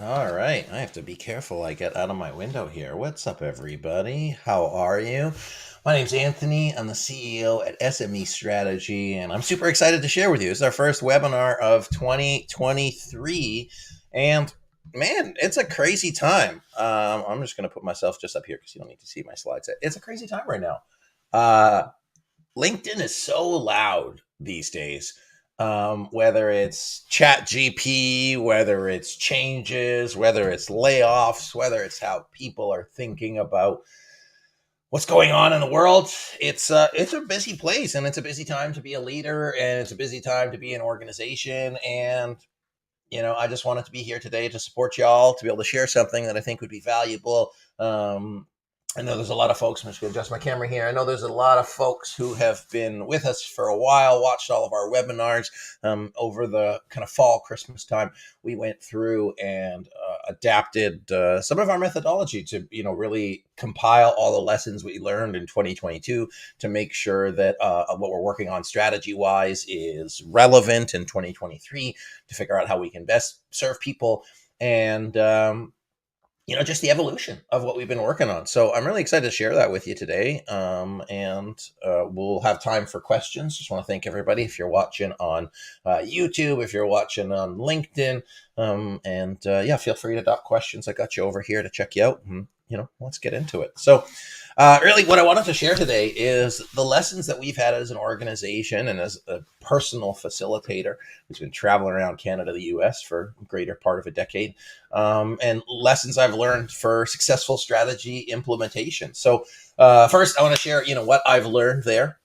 All right, I have to be careful I get out of my window here. What's up, everybody? How are you? My name's Anthony. I'm the CEO at SME Strategy, and I'm super excited to share with you. This is our first webinar of 2023, and man, it's a crazy time. I'm just going to put myself just up here because you don't need to see my slides. It's a crazy time right now. Uh, LinkedIn is so loud these days. Whether it's chat GP, whether it's changes, whether it's layoffs, whether it's how people are thinking about what's going on in the world, it's a busy place, and it's a busy time to be a leader, and it's a busy time to be an organization. And I just wanted to be here today to support y'all, to be able to share something that I think would be valuable. I know there's a lot of folks. I'm just going to adjust my camera here. I know there's a lot of folks who have been with us for a while, watched all of our webinars over the kind of fall, Christmas time. We went through and adapted some of our methodology to, really compile all the lessons we learned in 2022 to make sure that what we're working on strategy wise is relevant in 2023, to figure out how we can best serve people, and just the evolution of what we've been working on. So I'm really excited to share that with you today. And we'll have time for questions. Just want to thank everybody if you're watching on YouTube, if you're watching on LinkedIn. And yeah, feel free to drop questions. I got you over here to check you out. And, let's get into it. So really, what I wanted to share today is the lessons that we've had as an organization and as a personal facilitator who's been traveling around Canada, the US for a greater part of a decade, and lessons I've learned for successful strategy implementation. So, first, I want to share, what I've learned there.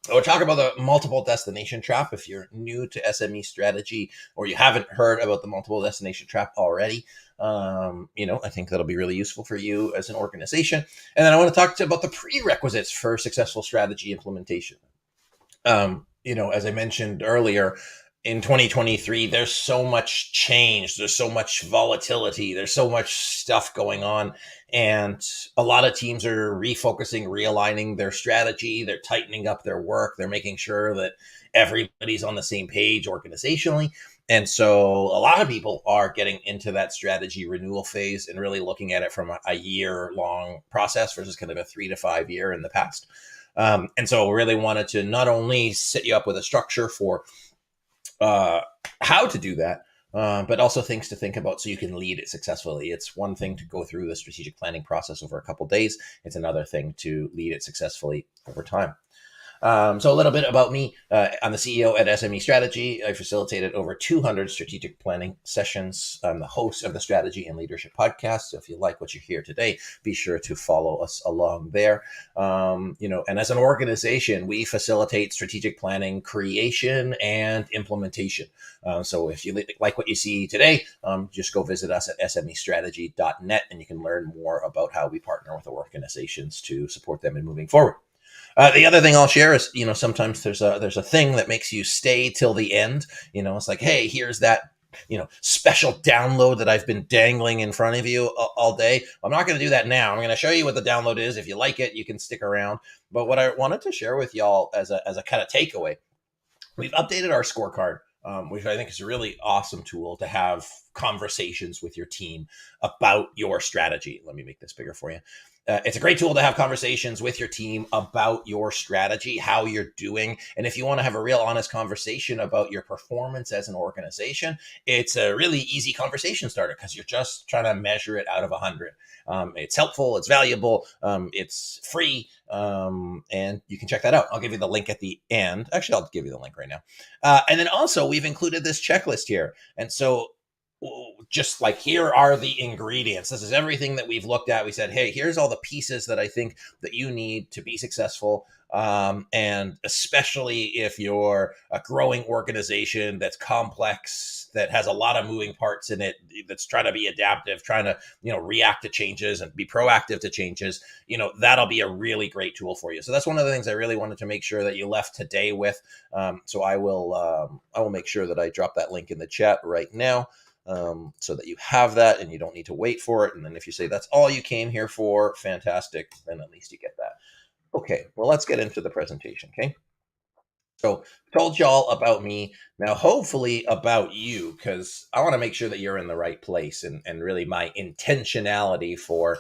We'll talk about the multiple destination trap. If you're new to SME strategy or you haven't heard about the multiple destination trap already, I think that'll be really useful for you as an organization. And then I want to talk about the prerequisites for successful strategy implementation. As I mentioned earlier, in 2023, there's so much change, there's so much volatility, there's so much stuff going on. And a lot of teams are refocusing, realigning their strategy, they're tightening up their work, they're making sure that everybody's on the same page organizationally. And so a lot of people are getting into that strategy renewal phase and really looking at it from a year long process versus kind of a 3 to 5 year in the past. And so really wanted to not only set you up with a structure for uh, how to do that, but also things to think about so you can lead it successfully. It's one thing to go through the strategic planning process over a couple of days. It's another thing to lead it successfully over time. So a little bit about me. I'm the CEO at SME Strategy. I facilitated over 200 strategic planning sessions. I'm the host of the Strategy and Leadership Podcast. So if you like what you hear today, be sure to follow us along there. And as an organization, we facilitate strategic planning creation and implementation. So if you like what you see today, just go visit us at smestrategy.net and you can learn more about how we partner with organizations to support them in moving forward. The other thing I'll share is, sometimes there's a thing that makes you stay till the end. It's like, hey, here's that special download that I've been dangling in front of you all day. I'm not going to do that now. I'm going to show you what the download is. If you like it, you can stick around. But what I wanted to share with y'all as a kind of takeaway, we've updated our scorecard, which I think is a really awesome tool to have conversations with your team about your strategy. Let me make this bigger for you. It's a great tool to have conversations with your team about your strategy, how you're doing. And if you want to have a real honest conversation about your performance as an organization, it's a really easy conversation starter because you're just trying to measure it out of 100. It's helpful, it's valuable, it's free, and you can check that out. I'll give you the link at the end. Actually, I'll give you the link right now. And then also, we've included this checklist here. And so just like, here are the ingredients. This is everything that we've looked at. We said, hey, here's all the pieces that I think that you need to be successful. And especially if you're a growing organization that's complex, that has a lot of moving parts in it, that's trying to be adaptive, trying to, react to changes and be proactive to changes, that'll be a really great tool for you. So that's one of the things I really wanted to make sure that you left today with. So I will make sure that I drop that link in the chat right now, so that you have that and you don't need to wait for it. And then if you say that's all you came here for, fantastic, then at least you get that. Okay, well, let's get into the presentation, okay? So, told y'all about me. Now, hopefully, about you, because I want to make sure that you're in the right place and really my intentionality for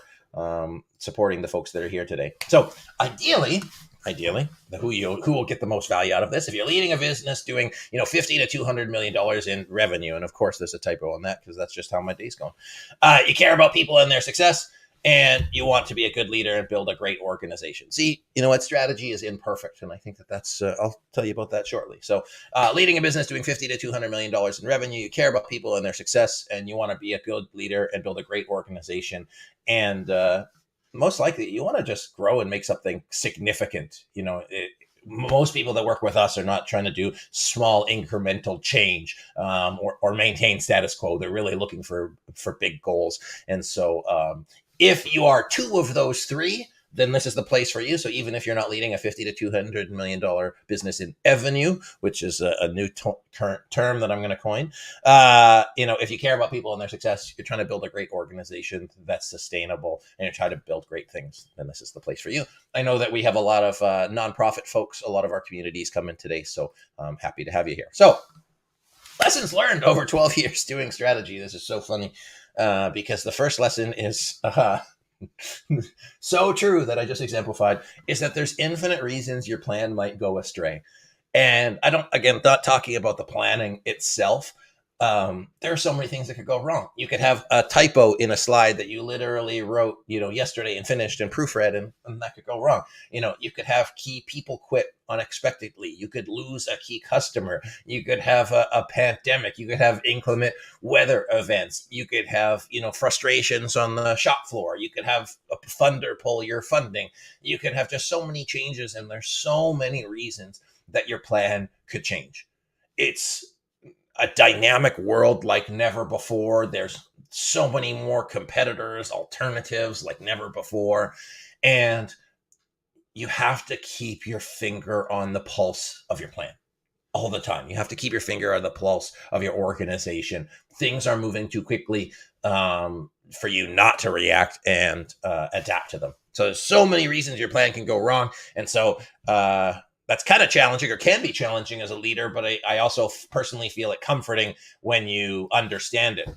supporting the folks that are here today. So, ideally, who will get the most value out of this? If you're leading a business doing 50 to $200 million in revenue, and of course, there's a typo on that because that's just how my day's going. You care about people and their success, and you want to be a good leader and build a great organization. See, you know what? Strategy is imperfect, and I think that that's. I'll tell you about that shortly. So, leading a business doing 50 to $200 million in revenue, you care about people and their success, and you want to be a good leader and build a great organization, and most likely you want to just grow and make something significant. Most people that work with us are not trying to do small incremental change or maintain status quo. They're really looking for big goals, and so if you are two of those three, then this is the place for you. So even if you're not leading a 50 to $200 million business in revenue, which is a new current term that I'm going to coin, if you care about people and their success, you're trying to build a great organization that's sustainable, and you're trying to build great things, then this is the place for you. I know that we have a lot of nonprofit folks. A lot of our communities come in today, so I'm happy to have you here. So lessons learned over 12 years doing strategy. This is so funny because the first lesson is so true that I just exemplified, is that there's infinite reasons your plan might go astray. And I don't, again, not talking about the planning itself. There are so many things that could go wrong. You could have a typo in a slide that you literally wrote, yesterday and finished and proofread, and that could go wrong. You could have key people quit unexpectedly. You could lose a key customer. You could have a pandemic. You could have inclement weather events. You could have, frustrations on the shop floor. You could have a funder pull your funding. You could have just so many changes, and there's so many reasons that your plan could change. It's a dynamic world like never before. There's so many more competitors, alternatives like never before. And you have to keep your finger on the pulse of your plan all the time. You have to keep your finger on the pulse of your organization. Things are moving too quickly for you not to react and adapt to them. So there's so many reasons your plan can go wrong. And so that's kind of challenging, or can be challenging as a leader, but I also personally feel it comforting when you understand it.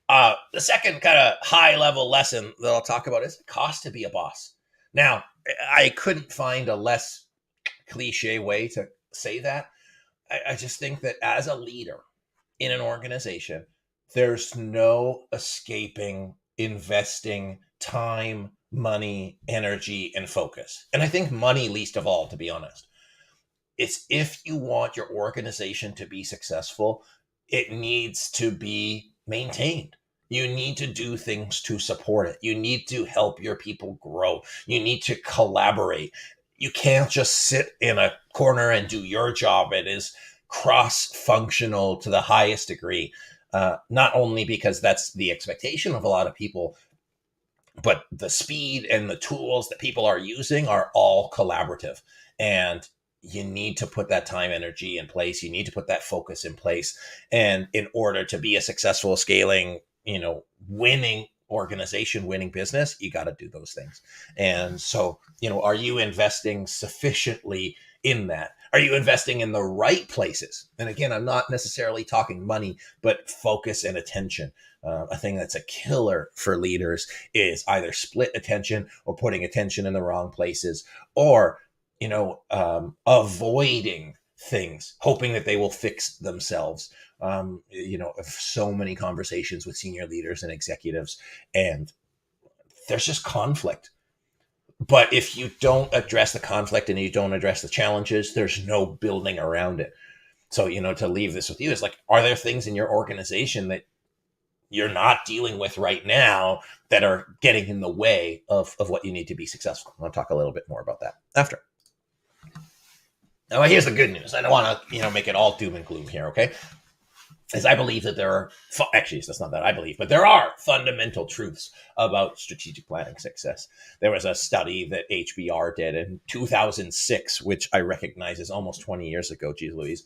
The second kind of high level lesson that I'll talk about is the cost to be a boss. Now, I couldn't find a less cliche way to say that. I just think that as a leader in an organization, there's no escaping investing time, money, energy, and focus. And I think money least of all, to be honest. It's if you want your organization to be successful, it needs to be maintained. You need to do things to support it. You need to help your people grow. You need to collaborate. You can't just sit in a corner and do your job. It is cross-functional to the highest degree. Not only because that's the expectation of a lot of people, but the speed and the tools that people are using are all collaborative. And you need to put that time, energy in place. You need to put that focus in place. And in order to be a successful scaling, winning organization, winning business, you got to do those things. And so, are you investing sufficiently in that? Are you investing in the right places? And again, I'm not necessarily talking money, but focus and attention. A thing that's a killer for leaders is either split attention or putting attention in the wrong places, or avoiding things, hoping that they will fix themselves. So many conversations with senior leaders and executives, and there's just conflict. But if you don't address the conflict and you don't address the challenges, there's no building around it. So, to leave this with you is like, are there things in your organization that you're not dealing with right now that are getting in the way of what you need to be successful? I'll talk a little bit more about that after. Now, here's the good news. I don't want to, make it all doom and gloom here, okay? As I believe that there are, actually, that's not that I believe, but there are fundamental truths about strategic planning success. There was a study that HBR did in 2006, which I recognize is almost 20 years ago, geez Louise,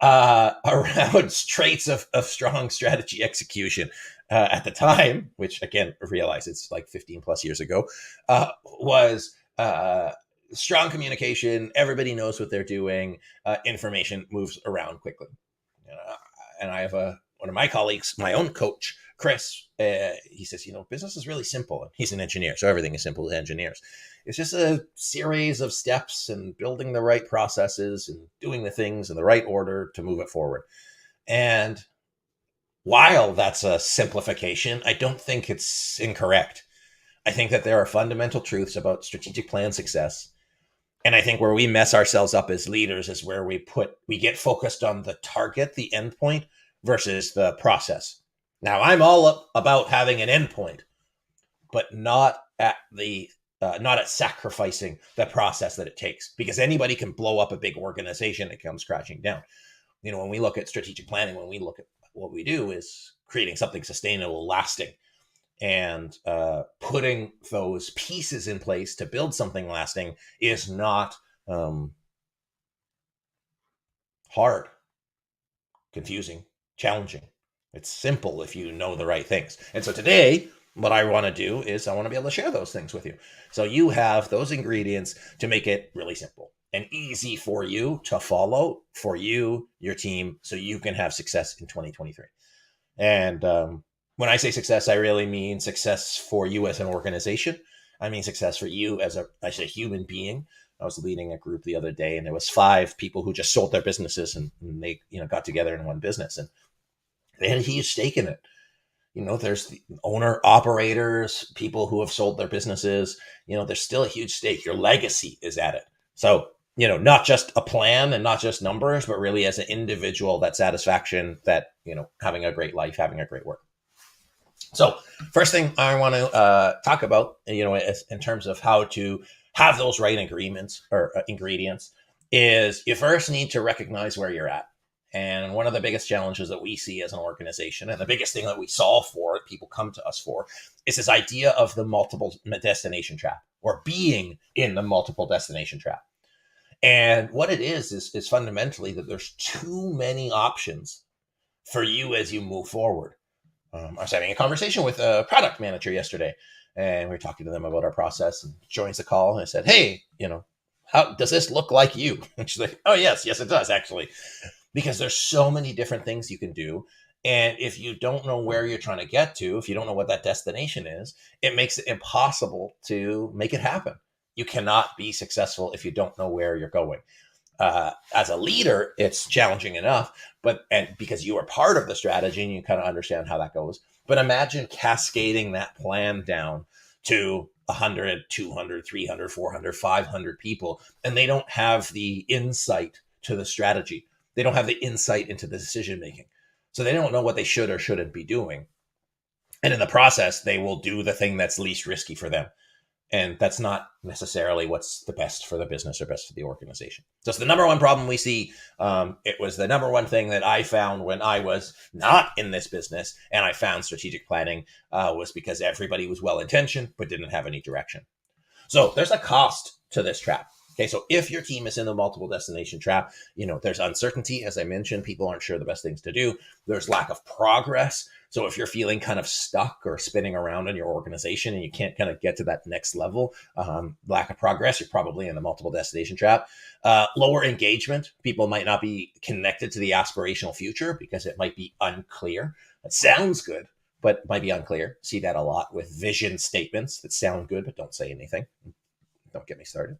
around traits of strong strategy execution. At the time, which again, I realize it's like 15 plus years ago, was strong communication, everybody knows what they're doing, information moves around quickly. And I have one of my colleagues, my own coach, Chris, he says, business is really simple. He's an engineer, so everything is simple to engineers. It's just a series of steps and building the right processes and doing the things in the right order to move it forward. And while that's a simplification, I don't think it's incorrect. I think that there are fundamental truths about strategic plan success. And I think where we mess ourselves up as leaders is where we get focused on the target, the endpoint, versus the process. Now, I'm all about having an endpoint, but not at sacrificing the process that it takes, because anybody can blow up a big organization that comes crashing down. When we look at strategic planning, when we look at what we do is creating something sustainable, lasting, and putting those pieces in place to build something lasting is not hard, confusing, challenging. It's simple if you know the right things. And so today, what I want to do is I want to be able to share those things with you. So you have those ingredients to make it really simple and easy for you to follow, for you, your team, so you can have success in 2023. And when I say success, I really mean success for you as an organization. I mean success for you as a human being. I was leading a group the other day, and there was 5 people who just sold their businesses, and they got together in one business, and they had a huge stake in it. There's the owner operators, people who have sold their businesses. There's still a huge stake. Your legacy is at it. So not just a plan and not just numbers, but really as an individual, that satisfaction, that having a great life, having a great work. So first thing I want to talk about, in terms of how to have those right agreements or ingredients, is you first need to recognize where you're at. And one of the biggest challenges that we see as an organization, and the biggest thing that we solve for, people come to us for, is this idea of the multiple destination trap, or being in the multiple destination trap. And what it is fundamentally that there's too many options for you as you move forward. I was having a conversation with a product manager yesterday, and we were talking to them about our process, and joins the call, and I said, hey, how does this look like you? And she's like, oh, yes, it does, actually. Because there's so many different things you can do. And if you don't know where you're trying to get to, if you don't know what that destination is, it makes it impossible to make it happen. You cannot be successful if you don't know where you're going. As a leader, it's challenging enough, and because you are part of the strategy and you kind of understand how that goes. But imagine cascading that plan down to 100, 200, 300, 400, 500 people, and they don't have the insight to the strategy. They don't have the insight into the decision making. So they don't know what they should or shouldn't be doing. And in the process, they will do the thing that's least risky for them. And that's not necessarily what's the best for the business or best for the organization. So it's the number one problem we see. It was the number one thing that I found when I was not in this business, and I found strategic planning was because everybody was well-intentioned but didn't have any direction. So there's a cost to this trap. Okay, so if your team is in the multiple destination trap, there's uncertainty. As I mentioned, people aren't sure the best things to do. There's lack of progress. So if you're feeling kind of stuck or spinning around in your organization and you can't kind of get to that next level, lack of progress, you're probably in the multiple destination trap. Lower engagement. People might not be connected to the aspirational future because it might be unclear. It sounds good, but might be unclear. See that a lot with vision statements that sound good but don't say anything. Don't get me started.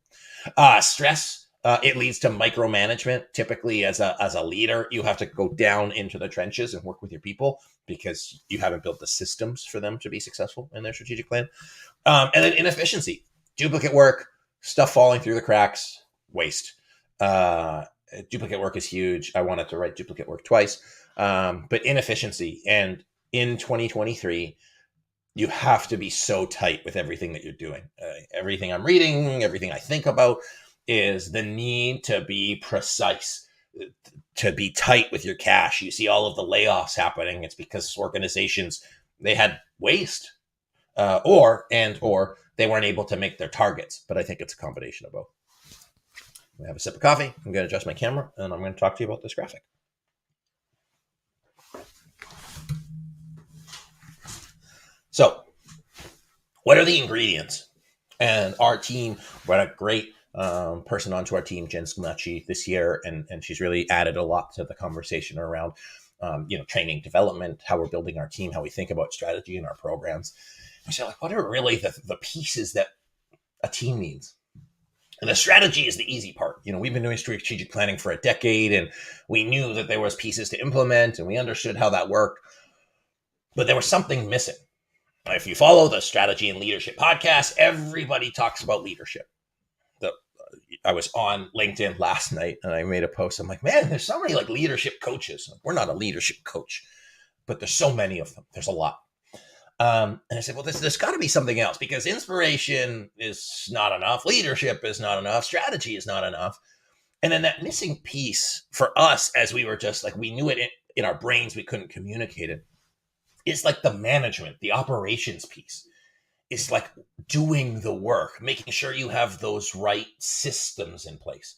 Stress. It leads to micromanagement. Typically, as a leader, you have to go down into the trenches and work with your people because you haven't built the systems for them to be successful in their strategic plan. And then inefficiency, duplicate work, stuff falling through the cracks, waste. Duplicate work is huge. I wanted to write duplicate work twice, but inefficiency. And in 2023, you have to be so tight with everything that you're doing. Everything I'm reading, everything I think about is the need to be precise, to be tight with your cash. You see all of the layoffs happening. It's because organizations, they had waste or they weren't able to make their targets. But I think it's a combination of both. I'm going to have a sip of coffee. I'm going to adjust my camera, and I'm going to talk to you about this graphic. So what are the ingredients? And our team ran a great person onto our team, Jen Scumaci, this year, and she's really added a lot to the conversation around training development, how we're building our team, how we think about strategy in our programs. I said, like, what are really the pieces that a team needs? And the strategy is the easy part. We've been doing strategic planning for a decade, and we knew that there was pieces to implement, and we understood how that worked. But there was something missing. If you follow the Strategy and Leadership podcast, everybody talks about leadership. I was on LinkedIn last night, and I made a post. I'm like, man, there's so many like leadership coaches. We're not a leadership coach, but there's so many of them. There's a lot. And I said, well, there's got to be something else, because inspiration is not enough. Leadership is not enough. Strategy is not enough. And then that missing piece for us, as we were just like, we knew it in our brains, we couldn't communicate it, is like the management, the operations piece. It's like doing the work, making sure you have those right systems in place.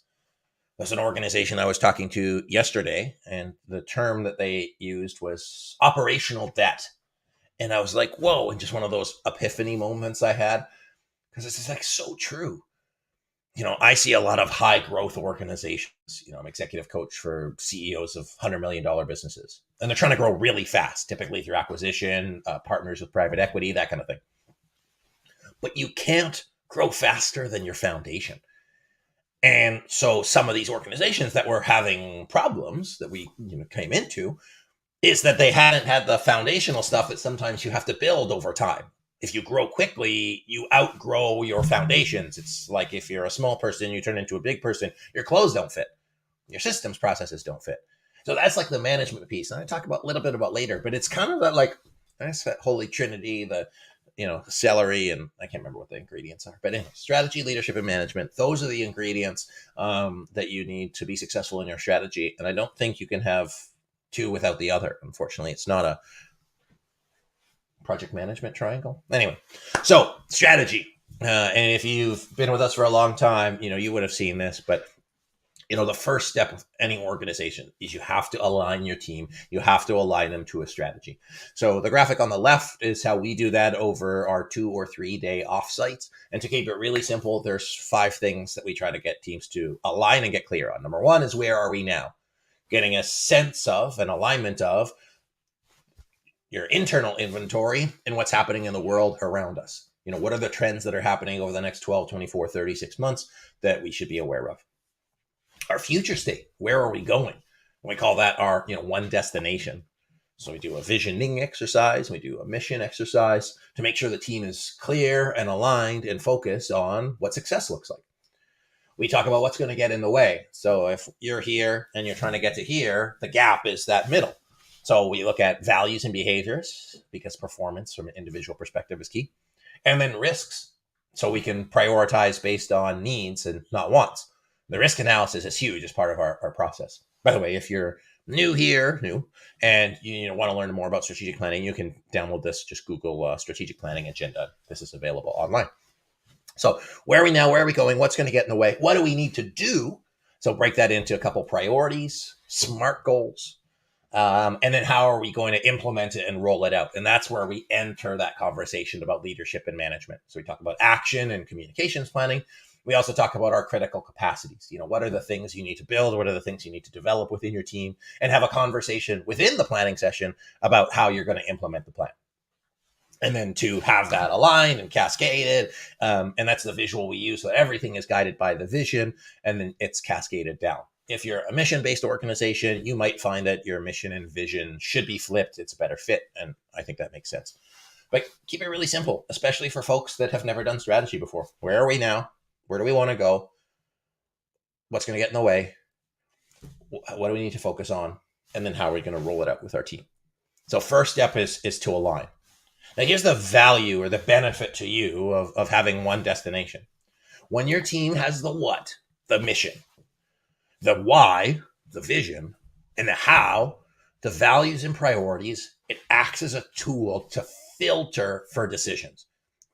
There's an organization I was talking to yesterday, and the term that they used was operational debt. And I was like, whoa, and just one of those epiphany moments I had, because this is like so true. I see a lot of high growth organizations. I'm executive coach for CEOs of $100 million businesses, and they're trying to grow really fast, typically through acquisition, partners with private equity, that kind of thing. But you can't grow faster than your foundation. And so some of these organizations that were having problems that we came into is that they hadn't had the foundational stuff that sometimes you have to build over time. If you grow quickly, you outgrow your foundations. It's like if you're a small person, you turn into a big person, your clothes don't fit. Your systems processes don't fit. So that's like the management piece. And I talk about a little bit about later, but it's kind of that like, that's that holy trinity, the celery, and I can't remember what the ingredients are. But anyway, strategy, leadership, and management. Those are the ingredients that you need to be successful in your strategy. And I don't think you can have two without the other. Unfortunately, it's not a project management triangle. Anyway, so strategy. And if you've been with us for a long time, you would have seen this, but the first step of any organization is you have to align your team. You have to align them to a strategy. So the graphic on the left is how we do that over our 2 or 3 day offsites. And to keep it really simple, there's 5 things that we try to get teams to align and get clear on. Number 1 is, where are we now? Getting a sense of, an alignment of your internal inventory and what's happening in the world around us. What are the trends that are happening over the next 12, 24, 36 months that we should be aware of? Our future state, where are we going? And we call that our, one destination. So we do a visioning exercise, we do a mission exercise to make sure the team is clear and aligned and focused on what success looks like. We talk about what's going to get in the way. So if you're here and you're trying to get to here, the gap is that middle. So we look at values and behaviors, because performance from an individual perspective is key. And then risks, so we can prioritize based on needs and not wants. The risk analysis is huge as part of our process. By the way, if you're new, and you want to learn more about strategic planning, you can download this. Just Google strategic planning agenda. This is available online. So where are we now? Where are we going? What's going to get in the way? What do we need to do? So break that into a couple priorities, SMART goals, and then how are we going to implement it and roll it out? And that's where we enter that conversation about leadership and management. So we talk about action and communications planning. We also talk about our critical capacities. What are the things you need to build? What are the things you need to develop within your team? And have a conversation within the planning session about how you're going to implement the plan. And then to have that aligned and cascaded. And that's the visual we use. So everything is guided by the vision, and then it's cascaded down. If you're a mission-based organization, you might find that your mission and vision should be flipped. It's a better fit. And I think that makes sense. But keep it really simple, especially for folks that have never done strategy before. Where are we now? Where do we want to go? What's going to get in the way? What do we need to focus on? And then how are we going to roll it out with our team? So first step is to align. Now here's the value or the benefit to you of having one destination. When your team has the what, the mission, the why, the vision, and the how, the values and priorities, it acts as a tool to filter for decisions.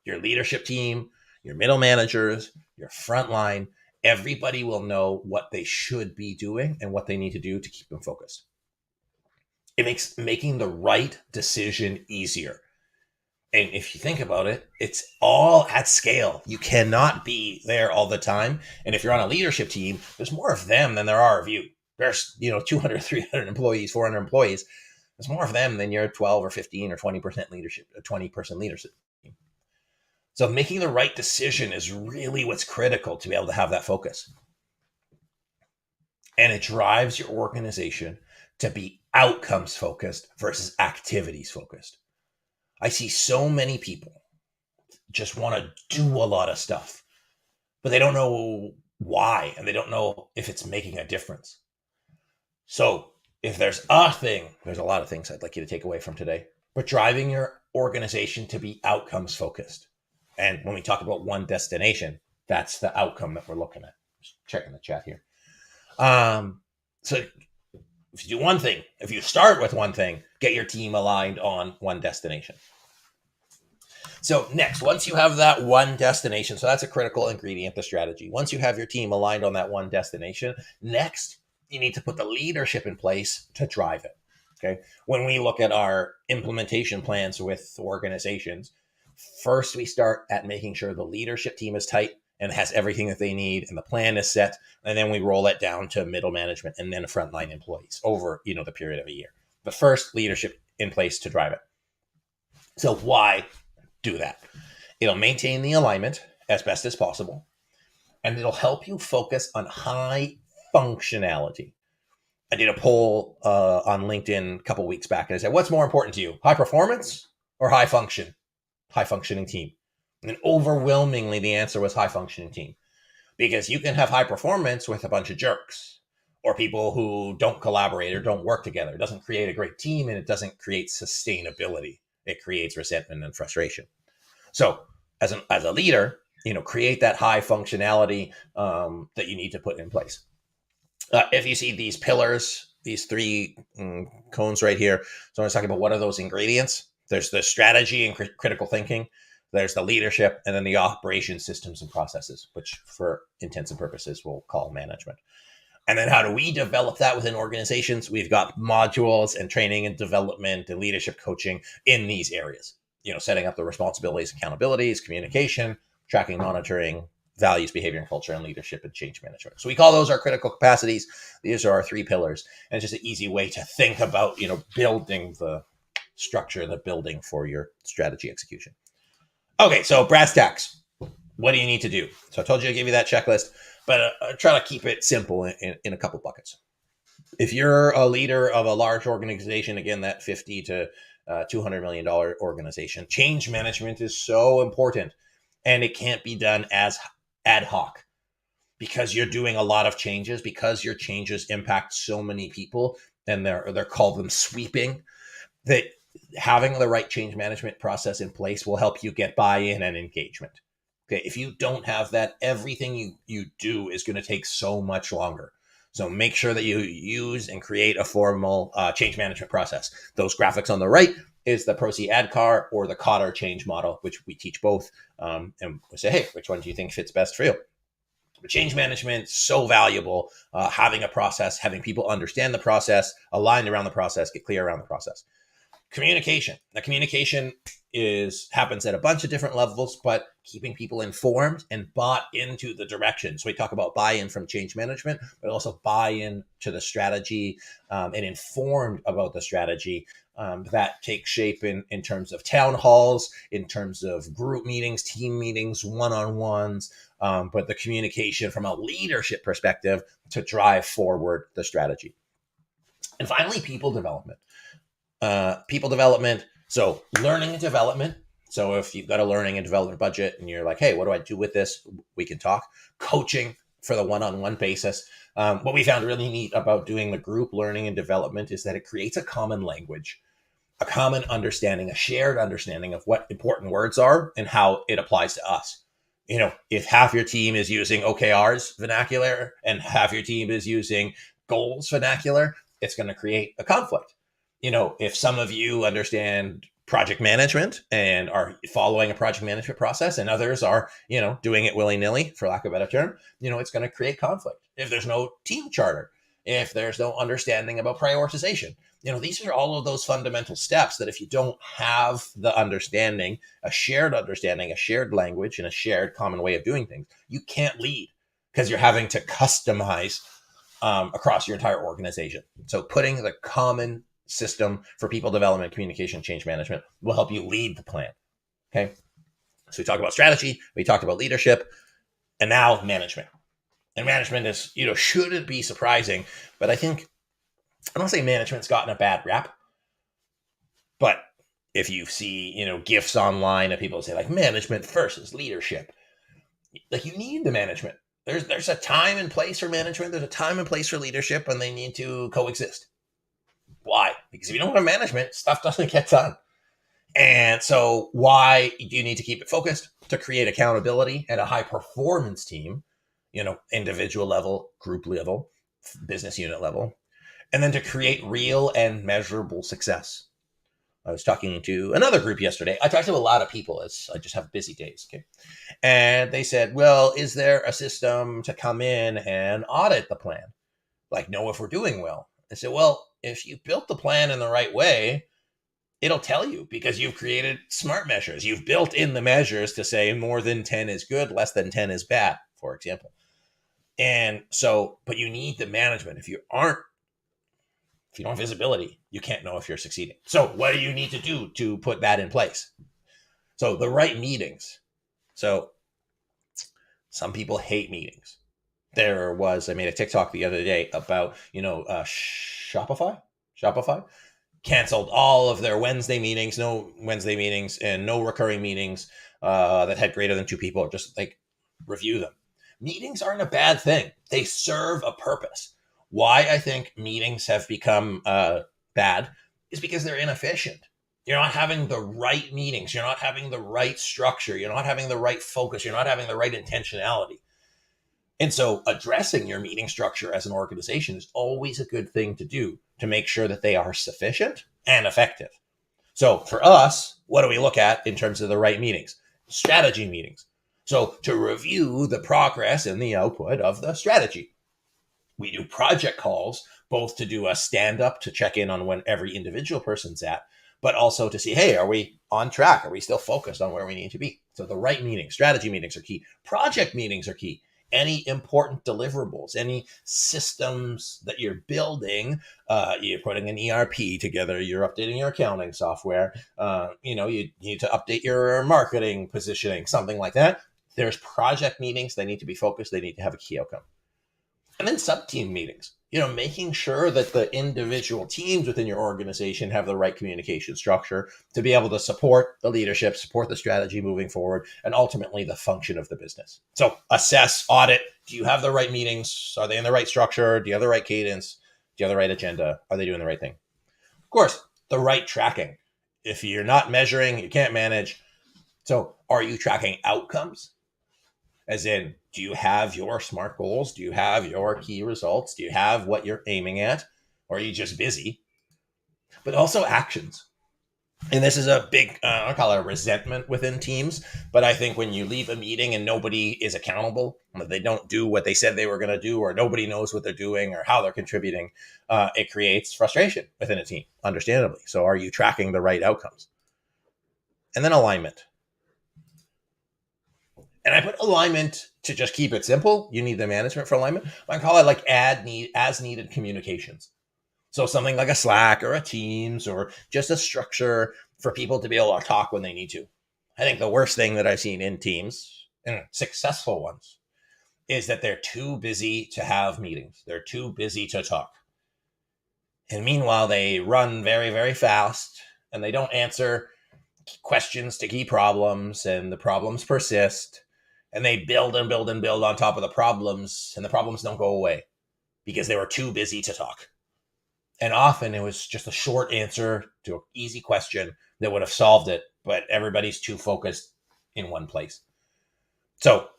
Your leadership team, your middle managers, your frontline, everybody will know what they should be doing and what they need to do to keep them focused. It makes making the right decision easier. And if you think about it, it's all at scale. You cannot be there all the time. And if you're on a leadership team, there's more of them than there are of you. There's, 200, 300 employees, 400 employees. There's more of them than your 12 or 15 or 20% leadership, a 20-person leadership team. So making the right decision is really what's critical to be able to have that focus. And it drives your organization to be outcomes focused versus activities focused. I see so many people just want to do a lot of stuff, but they don't know why, and they don't know if it's making a difference. So if there's a thing, there's a lot of things I'd like you to take away from today, but driving your organization to be outcomes focused. And when we talk about one destination, that's the outcome that we're looking at. Just checking the chat here. So if you do one thing, if you start with one thing, get your team aligned on one destination. So next, once you have that one destination, so that's a critical ingredient, the strategy. Once you have your team aligned on that one destination, next, you need to put the leadership in place to drive it. Okay. When we look at our implementation plans with organizations, first we start at making sure the leadership team is tight and has everything that they need and the plan is set. And then we roll it down to middle management and then frontline employees over, the period of a year. But first, leadership in place to drive it. So why do that? It'll maintain the alignment as best as possible, and it'll help you focus on high functionality. I did a poll on LinkedIn a couple weeks back, and I said, what's more important to you, high performance or high functioning team? And overwhelmingly, the answer was high functioning team, because you can have high performance with a bunch of jerks or people who don't collaborate or don't work together. It doesn't create a great team, and it doesn't create sustainability. It creates resentment and frustration. So as a leader, create that high functionality that you need to put in place. If you see these pillars, these three cones right here, so I was talking about what are those ingredients. There's the strategy and critical thinking. There's the leadership, and then the operations, systems, and processes, which for intents and purposes we'll call management. And then how do we develop that within organizations? We've got modules and training and development and leadership coaching in these areas. Setting up the responsibilities, accountabilities, communication, tracking, monitoring, values, behavior, and culture, and leadership and change management. So we call those our critical capacities. These are our three pillars. And it's just an easy way to think about, building the structure, the building for your strategy execution. Okay, so brass tacks. What do you need to do? So I told you I gave you that checklist, but try to keep it simple in a couple buckets. If you're a leader of a large organization, again, that 50 to $200 million organization, change management is so important, and it can't be done as ad hoc because you're doing a lot of changes, because your changes impact so many people, and they're called them sweeping, that having the right change management process in place will help you get buy-in and engagement. Okay, if you don't have that, everything you do is going to take so much longer. So make sure that you use and create a formal change management process. Those graphics on the right is the Pro-C ADKAR or the Cotter change model, which we teach both. And we say, hey, which one do you think fits best for you? But change management, so valuable. Having a process, having people understand the process, aligned around the process, get clear around the process. Communication. Now, communication happens at a bunch of different levels, but keeping people informed and bought into the direction. So we talk about buy-in from change management, but also buy-in to the strategy and informed about the strategy that takes shape in terms of town halls, in terms of group meetings, team meetings, one-on-ones, but the communication from a leadership perspective to drive forward the strategy. And finally, people development. So learning and development. So if you've got a learning and development budget and you're like, hey, what do I do with this? We can talk. Coaching for the one-on-one basis. What we found really neat about doing the group learning and development is that it creates a common language, a common understanding, a shared understanding of what important words are and how it applies to us. If half your team is using OKRs vernacular and half your team is using goals vernacular, it's going to create a conflict. If some of you understand project management and are following a project management process and others are, doing it willy-nilly, for lack of a better term, it's going to create conflict. If there's no team charter if there's no understanding about prioritization. These are all of those fundamental steps that if you don't have the understanding, a shared language, and a shared common way of doing things, you can't lead because you're having to customize across your entire organization. So putting the common system for people development, communication, change management will help you lead the plan. Okay. So we talked about strategy, we talked about leadership, and now management. And management is, shouldn't be surprising, but I don't say management's gotten a bad rap, but if you see, gifs online of people say like management versus leadership, like you need the management. There's a time and place for management. There's a time and place for leadership, and they need to coexist. Why? Because if you don't have management, stuff doesn't get done. And so why do you need to keep it focused? To create accountability and a high performance team, individual level, group level, business unit level, and then to create real and measurable success. I was talking to another group yesterday. I talked to a lot of people as I just have busy days. Okay. And they said, well, is there a system to come in and audit the plan? Like, know if we're doing well. I said, well, if you built the plan in the right way, it'll tell you because you've created smart measures. You've built in the measures to say more than 10 is good, less than 10 is bad, for example. And so, but you need the management. If you don't have visibility, you can't know if you're succeeding. So what do you need to do to put that in place? So the right meetings. So some people hate meetings. I made a TikTok the other day about, Shopify canceled all of their Wednesday meetings, no Wednesday meetings and no recurring meetings that had greater than 2 people, just like review them. Meetings aren't a bad thing. They serve a purpose. Why I think meetings have become bad is because they're inefficient. You're not having the right meetings. You're not having the right structure. You're not having the right focus. You're not having the right intentionality. And so addressing your meeting structure as an organization is always a good thing to do to make sure that they are sufficient and effective. So for us, what do we look at in terms of the right meetings? Strategy meetings. So to review the progress and the output of the strategy. We do project calls, both to do a stand-up to check in on when every individual person's at, but also to see, hey, are we on track? Are we still focused on where we need to be? So the right meetings, strategy meetings are key. Project meetings are key. Any important deliverables, any systems that you're building, you're putting an ERP together, you're updating your accounting software, you need to update your marketing positioning, something like that. There's project meetings. They need to be focused. They need to have a key outcome. And then sub-team meetings, making sure that the individual teams within your organization have the right communication structure to be able to support the leadership, support the strategy moving forward, and ultimately the function of the business. So assess, audit. Do you have the right meetings? Are they in the right structure? Do you have the right cadence? Do you have the right agenda? Are they doing the right thing? Of course, the right tracking. If you're not measuring, you can't manage. So are you tracking outcomes? As in, do you have your SMART goals? Do you have your key results? Do you have what you're aiming at? Or are you just busy? But also actions. And this is a big, I call it a resentment within teams. But I think when you leave a meeting and nobody is accountable, they don't do what they said they were going to do, or nobody knows what they're doing or how they're contributing, it creates frustration within a team, understandably. So are you tracking the right outcomes? And then alignment. And I put alignment to just keep it simple. You need the management for alignment. I call it like as needed communications. So something like a Slack or a Teams or just a structure for people to be able to talk when they need to. I think the worst thing that I've seen in teams, and successful ones, is that they're too busy to have meetings. They're too busy to talk. And meanwhile, they run very, very fast and they don't answer questions to key problems, and the problems persist. And they build and build and build on top of the problems, and the problems don't go away because they were too busy to talk. And often it was just a short answer to an easy question that would have solved it, but everybody's too focused in one place. So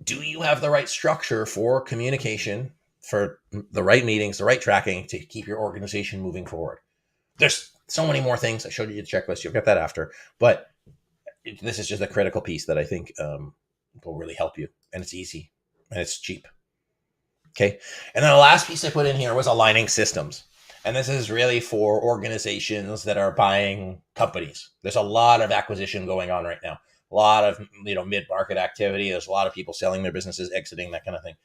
do you have the right structure for communication, for the right meetings, the right tracking to keep your organization moving forward? There's so many more things. I showed you the checklist. You'll get that after. But this is just a critical piece that I think will really help you. And it's easy and it's cheap. Okay. And then the last piece I put in here was aligning systems. And this is really for organizations that are buying companies. There's a lot of acquisition going on right now. A lot of mid-market activity. There's a lot of people selling their businesses, exiting, that kind of thing.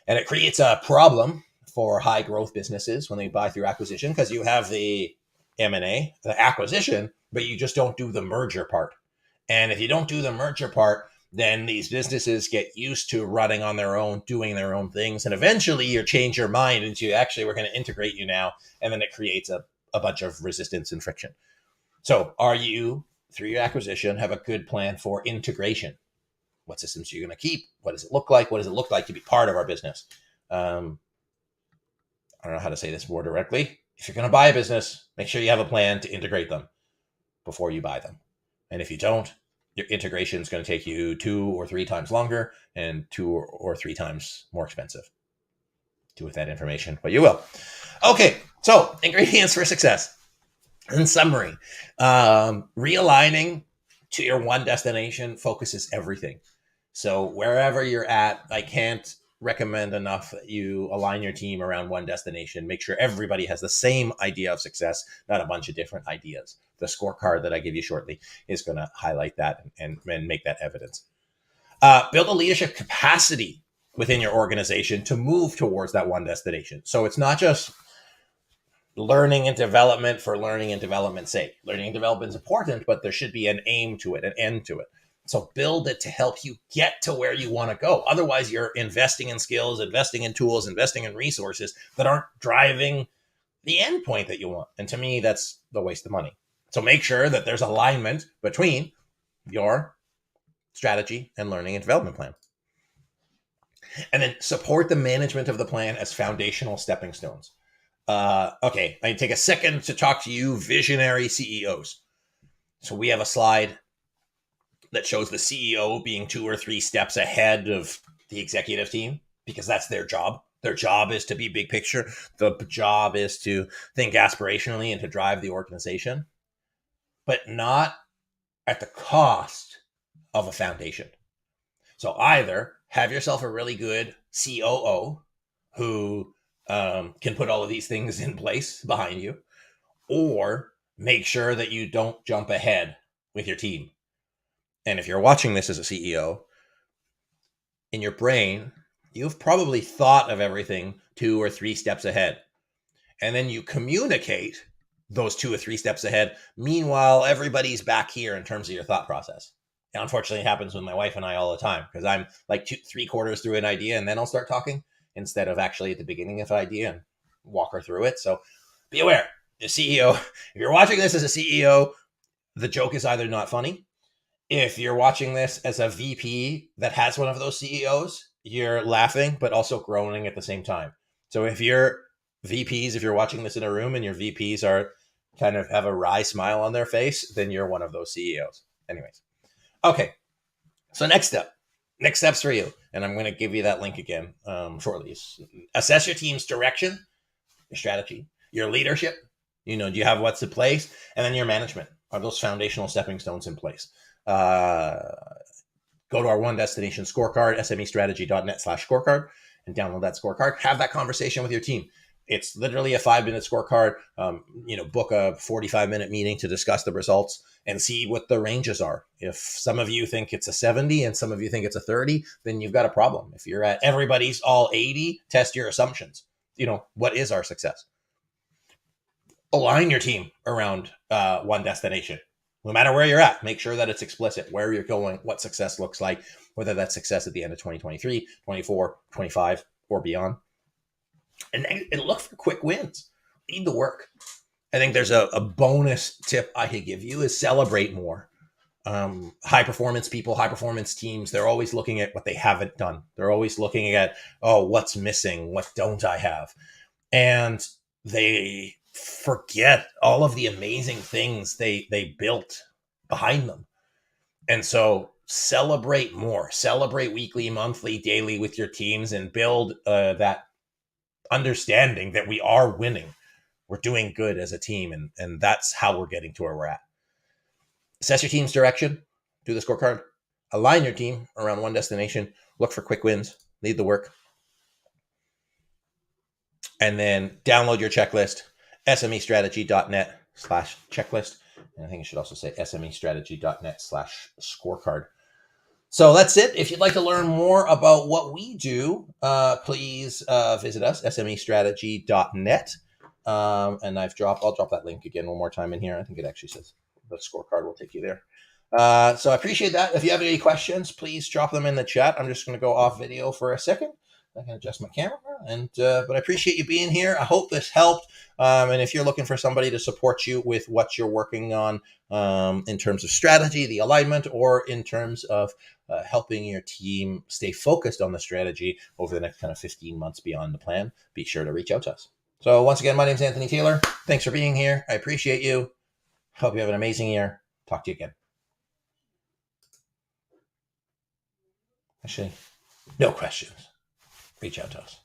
And it creates a problem for high growth businesses when they buy through acquisition, because you have the M&A, the acquisition, but you just don't do the merger part. And if you don't do the merger part, then these businesses get used to running on their own, doing their own things. And eventually you change your mind into, actually, we're going to integrate you now. And then it creates a bunch of resistance and friction. So are you, through your acquisition, have a good plan for integration? What systems are you going to keep? What does it look like? What does it look like to be part of our business? I don't know how to say this more directly. If you're going to buy a business, make sure you have a plan to integrate them before you buy them. And if you don't, your integration is going to take you 2 or 3 times longer and 2 or 3 times more expensive. Do with that information what you will. Okay, so ingredients for success. In summary, realigning to your one destination focuses everything. So wherever you're at, I can't recommend enough that you align your team around one destination. Make sure everybody has the same idea of success, not a bunch of different ideas. The scorecard that I give you shortly is going to highlight that and make that evidence. Build a leadership capacity within your organization to move towards that one destination. So it's not just learning and development for learning and development's sake. Learning and development is important, but there should be an aim to it, an end to it. So build it to help you get to where you want to go. Otherwise, you're investing in skills, investing in tools, investing in resources that aren't driving the end point that you want. And to me, that's the waste of money. So make sure that there's alignment between your strategy and learning and development plan. And then support the management of the plan as foundational stepping stones. Okay, I take a second to talk to you visionary CEOs. So we have a slide that shows the CEO being 2 or 3 steps ahead of the executive team, because that's their job. Their job is to be big picture. The job is to think aspirationally and to drive the organization, but not at the cost of a foundation. So either have yourself a really good COO who can put all of these things in place behind you, or make sure that you don't jump ahead with your team. And if you're watching this as a CEO, in your brain, you've probably thought of everything 2 or 3 steps ahead. And then you communicate those 2 or 3 steps ahead. Meanwhile, everybody's back here in terms of your thought process. And unfortunately, it happens with my wife and I all the time, because I'm like 3/4 through an idea and then I'll start talking, instead of actually at the beginning of an idea and walk her through it. So be aware, the CEO, if you're watching this as a CEO, the joke is either not funny. If you're watching this as a VP that has one of those CEOs, you're laughing, but also groaning at the same time. So if you're VPs, if you're watching this in a room and your VPs are kind of have a wry smile on their face, then you're one of those CEOs. Anyways. Okay. So next steps for you. And I'm going to give you that link again shortly. Assess your team's direction, your strategy, your leadership. Do you have what's in place? And then your management. Are those foundational stepping stones in place? Go to our one destination scorecard, smestrategy.net/scorecard, and download that scorecard. Have that conversation with your team. It's literally a 5-minute scorecard. Book a 45-minute meeting to discuss the results and see what the ranges are. If some of you think it's a 70 and some of you think it's a 30, then you've got a problem. If you're at everybody's all 80, test your assumptions. What is our success? Align your team around one destination. No matter where you're at, make sure that it's explicit where you're going, what success looks like, whether that's success at the end of 2023, 24, 25, or beyond. And look for quick wins. Lead the work. I think there's a bonus tip I could give you is celebrate more. High performance people, high performance teams, they're always looking at what they haven't done. They're always looking at, what's missing? What don't I have? And they forget all of the amazing things they built behind them. And so celebrate more. Celebrate weekly, monthly, daily with your teams, and build that understanding that we are winning. We're doing good as a team, and that's how we're getting to where we're at. Assess your team's direction. Do the scorecard. Align your team around one destination. Look for quick wins. Lead the work. and then download your checklist, smestrategy.net/checklist. And I think it should also say smestrategy.net/scorecard. So that's it. If you'd like to learn more about what we do, please visit us, smestrategy.net. And I'll drop that link again one more time in here. I think it actually says the scorecard will take you there. So I appreciate that. If you have any questions, please drop them in the chat. I'm just going to go off video for a second. I can adjust my camera, but I appreciate you being here. I hope this helped. And if you're looking for somebody to support you with what you're working on in terms of strategy, the alignment, or in terms of helping your team stay focused on the strategy over the next kind of 15 months beyond the plan, be sure to reach out to us. So once again, my name is Anthony Taylor. Thanks for being here. I appreciate you. Hope you have an amazing year. Talk to you again. Actually, no questions. Reach out to us.